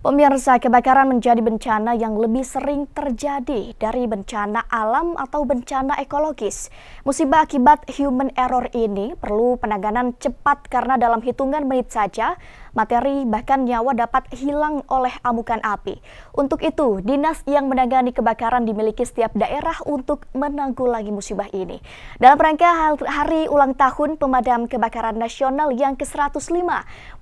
Pemirsa, kebakaran menjadi bencana yang lebih sering terjadi dari bencana alam atau bencana ekologis. Musibah akibat human error ini perlu penanganan cepat karena dalam hitungan menit saja, materi bahkan nyawa dapat hilang oleh amukan api. Untuk itu, dinas yang menangani kebakaran dimiliki setiap daerah untuk menanggulangi musibah ini. Dalam rangka Hari Ulang Tahun Pemadam Kebakaran Nasional yang ke-105,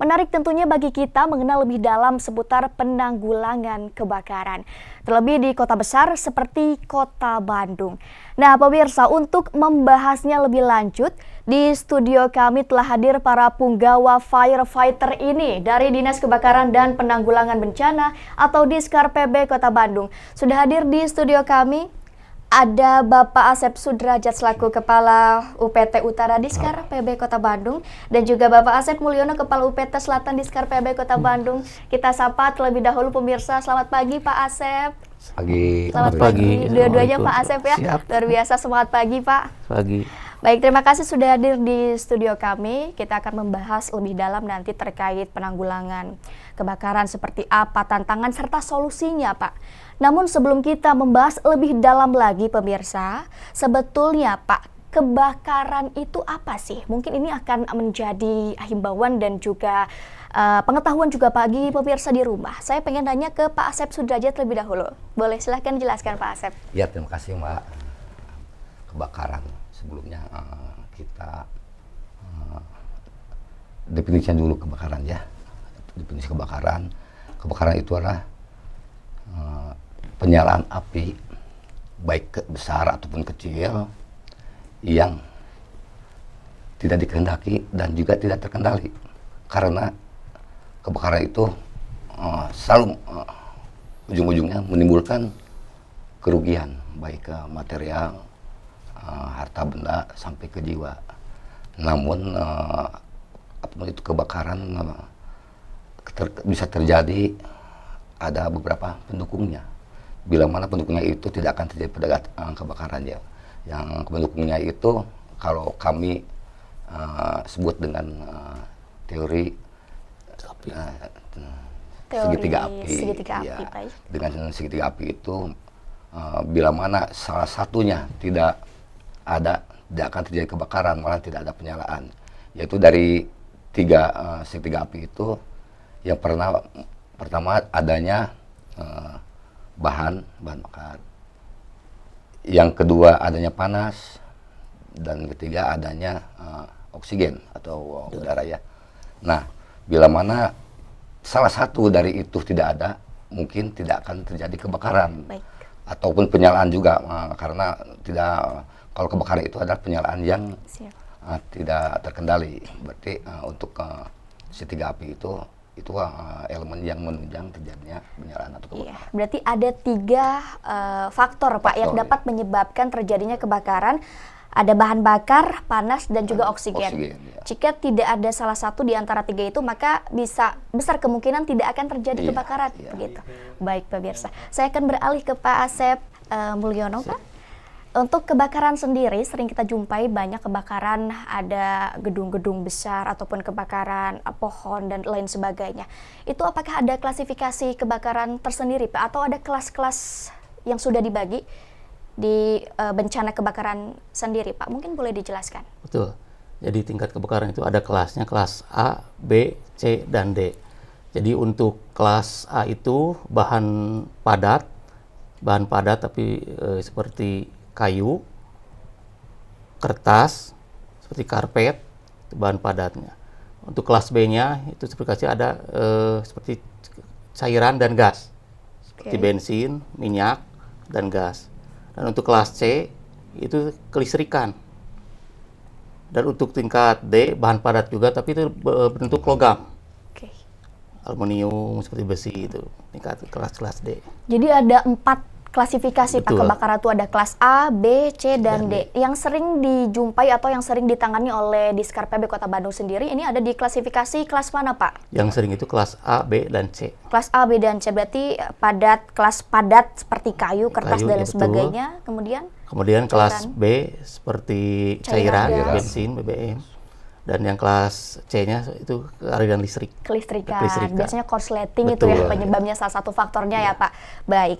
menarik tentunya bagi kita mengenal lebih dalam seputar penanggulangan kebakaran, terlebih di kota besar seperti Kota Bandung. Nah, pemirsa, untuk membahasnya lebih lanjut, di studio kami telah hadir para punggawa firefighter ini dari Dinas Kebakaran dan Penanggulangan Bencana atau Diskar PB Kota Bandung. Sudah hadir di studio kami ada Bapak Asep Sudrajat selaku Kepala UPT Utara Diskar PB Kota Bandung dan juga Bapak Asep Mulyono Kepala UPT Selatan Diskar PB Kota Bandung. Kita sapa terlebih dahulu pemirsa. Selamat pagi Pak Asep. Selamat pagi. Dua-duanya Pak Asep ya. Siap. Luar biasa, semangat pagi Pak. Pagi. Baik, terima kasih sudah hadir di studio kami. Kita akan membahas lebih dalam nanti terkait penanggulangan kebakaran seperti apa, tantangan serta solusinya Pak. Namun sebelum kita membahas lebih dalam lagi pemirsa, sebetulnya Pak, kebakaran itu apa sih? Mungkin ini akan menjadi himbauan dan juga pengetahuan juga bagi pemirsa di rumah. Saya pengen nanya ke Pak Asep Sudrajat terlebih dahulu. Boleh silahkan jelaskan Pak Asep. Ya, terima kasih Mbak. Kebakaran sebelumnya kita definisikan dulu kebakaran ya. Definisi kebakaran itu adalah penyalaan api baik besar ataupun kecil yang tidak dikehendaki dan juga tidak terkendali, karena kebakaran itu selalu ujung-ujungnya menimbulkan kerugian baik ke material, harta benda sampai ke jiwa. Namun apapun itu kebakaran bisa terjadi, ada beberapa pendukungnya. Bila mana pendukungnya itu tidak akan terjadi pada kebakaran ya. Yang pendukungnya itu kalau kami sebut dengan teori segitiga api. Ya, dengan segitiga api itu bila mana salah satunya tidak akan terjadi kebakaran, malah tidak ada penyalaan. Yaitu dari segitiga api itu yang pertama adanya bahan bakar, yang kedua adanya panas, dan ketiga adanya oksigen atau udara ya. Nah, bila mana salah satu dari itu tidak ada, mungkin tidak akan terjadi kebakaran. Baik. Ataupun penyalaan juga, karena kalau kebakaran itu adalah penyalaan yang tidak terkendali. Berarti untuk segitiga api itu elemen yang menunjang terjadinya penyalaan atau kebakaran. Iya, berarti ada 3 faktor Pak yang dapat menyebabkan terjadinya kebakaran. Ada bahan bakar, panas, dan juga oksigen. Ya. Jika tidak ada salah satu di antara 3 itu, maka bisa besar kemungkinan tidak akan terjadi kebakaran. Begitu. Baik pemirsa, saya akan beralih ke Pak Asep Mulyono Pak. Untuk kebakaran sendiri sering kita jumpai banyak kebakaran, ada gedung-gedung besar ataupun kebakaran pohon dan lain sebagainya. Itu apakah ada klasifikasi kebakaran tersendiri Pak, atau ada kelas-kelas yang sudah dibagi di bencana kebakaran sendiri Pak? Mungkin boleh dijelaskan. Betul. Jadi tingkat kebakaran itu ada kelasnya, kelas A, B, C, dan D. Jadi untuk kelas A itu bahan padat tapi seperti kayu, kertas, seperti karpet, itu bahan padatnya. Untuk kelas B-nya itu seperti ada seperti cairan dan gas, seperti bensin, minyak, dan gas. Dan untuk kelas C itu kelistrikan. Dan untuk tingkat D bahan padat juga, tapi itu bentuk logam, aluminium seperti besi, itu tingkat kelas D. Jadi ada 4 klasifikasi Pak kebakaran itu, ada kelas A, B, C, dan D. Yang sering dijumpai atau yang sering ditangani oleh Diskar PB Kota Bandung sendiri, ini ada di klasifikasi kelas mana Pak? Yang sering itu kelas A, B, dan C. Kelas A, B, dan C berarti kelas padat seperti kayu, kertas, dan lain sebagainya. Kemudian kelas B seperti cairan, bensin, BBM. Dan yang kelas C-nya itu aliran listrik. Kelistrikan. Biasanya korsleting itu ya penyebabnya, salah satu faktornya ya Pak. Baik.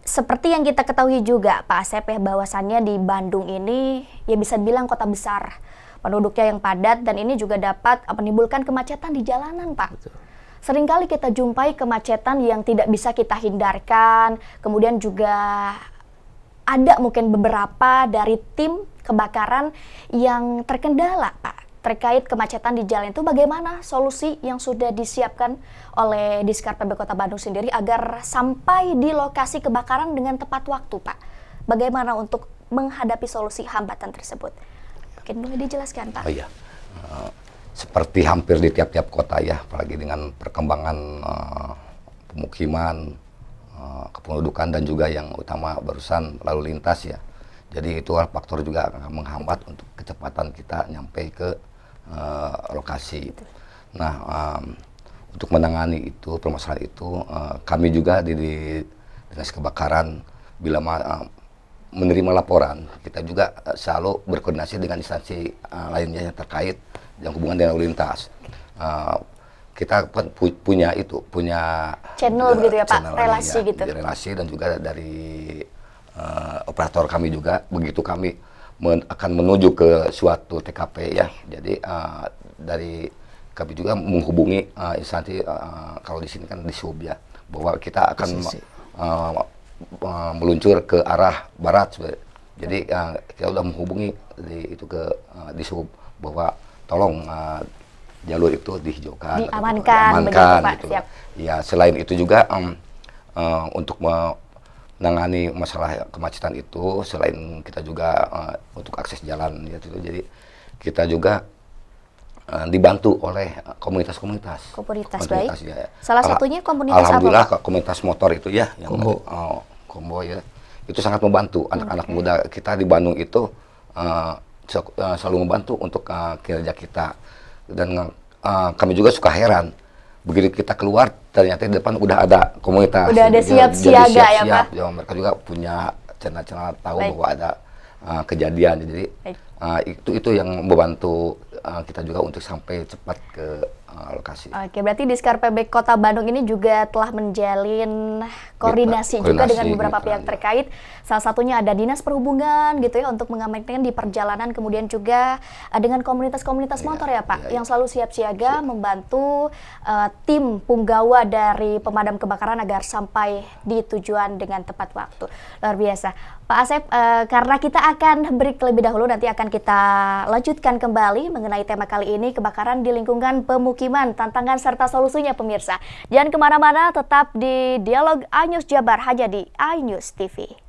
Seperti yang kita ketahui juga Pak Asep ya, bahwasannya di Bandung ini ya bisa dibilang kota besar, penduduknya yang padat, dan ini juga dapat menimbulkan kemacetan di jalanan Pak. Betul. Seringkali kita jumpai kemacetan yang tidak bisa kita hindarkan, kemudian juga ada mungkin beberapa dari tim kebakaran yang terkendala Pak terkait kemacetan di jalan. Itu bagaimana solusi yang sudah disiapkan oleh Diskar PB Kota Bandung sendiri agar sampai di lokasi kebakaran dengan tepat waktu Pak? Bagaimana untuk menghadapi solusi hambatan tersebut? Mungkin boleh dijelaskan Pak. Oh iya, seperti hampir di tiap-tiap kota ya, apalagi dengan perkembangan pemukiman, kependudukan, dan juga yang utama barusan lalu lintas ya. Jadi itu faktor juga akan menghambat untuk kecepatan kita nyampe ke lokasi. Nah, untuk menangani itu permasalahan itu, kami juga di Dinas Kebakaran bila menerima laporan, kita juga selalu berkoordinasi dengan instansi lainnya yang terkait yang hubungan dengan lalu lintas. Kita punya channel begitu ya Pak, relasi ya, gitu. Relasi, dan juga dari operator kami juga, begitu kami akan menuju ke suatu TKP ya. Jadi dari kami juga menghubungi instansi, kalau di sini kan di Sub ya, bahwa kita akan meluncur ke arah barat. Jadi kita sudah menghubungi di Sub bahwa tolong jalur itu dihijaukan, diamankan, begitu Pak. Gitu. Ya, selain itu juga untuk menangani masalah kemacetan itu, selain kita juga untuk akses jalan ya, jadi kita juga dibantu oleh komunitas-komunitas. Baik. Ya. Salah satunya komunitas alhamdulillah apa, Pak? Komunitas motor itu ya, yang Kombo ya, itu sangat membantu anak-anak muda kita di Bandung itu, selalu membantu untuk kinerja kita. Dan kami juga suka heran, begitu kita keluar ternyata di depan udah ada komunitas. Udah ada siap-siaga ya Pak? Ya, mereka juga punya channel-channel tahu bahwa ada kejadian. Jadi itu yang membantu kita juga untuk sampai cepat ke lokasi. Oke, berarti Diskar PB Kota Bandung ini juga telah menjalin koordinasi juga dengan beberapa pihak terkait. Salah satunya ada Dinas Perhubungan gitu ya, untuk mengamankan di perjalanan, kemudian juga dengan komunitas-komunitas motor ya Pak, yang selalu siap siaga membantu tim punggawa dari pemadam kebakaran agar sampai di tujuan dengan tepat waktu. Luar biasa. Pak Asep, karena kita akan break lebih dahulu, nanti akan kita lanjutkan kembali mengenai tema kali ini, kebakaran di lingkungan pemukiman, tantangan serta solusinya pemirsa. Jangan kemana-mana, tetap di Dialog iNews Jabar hanya di iNews TV.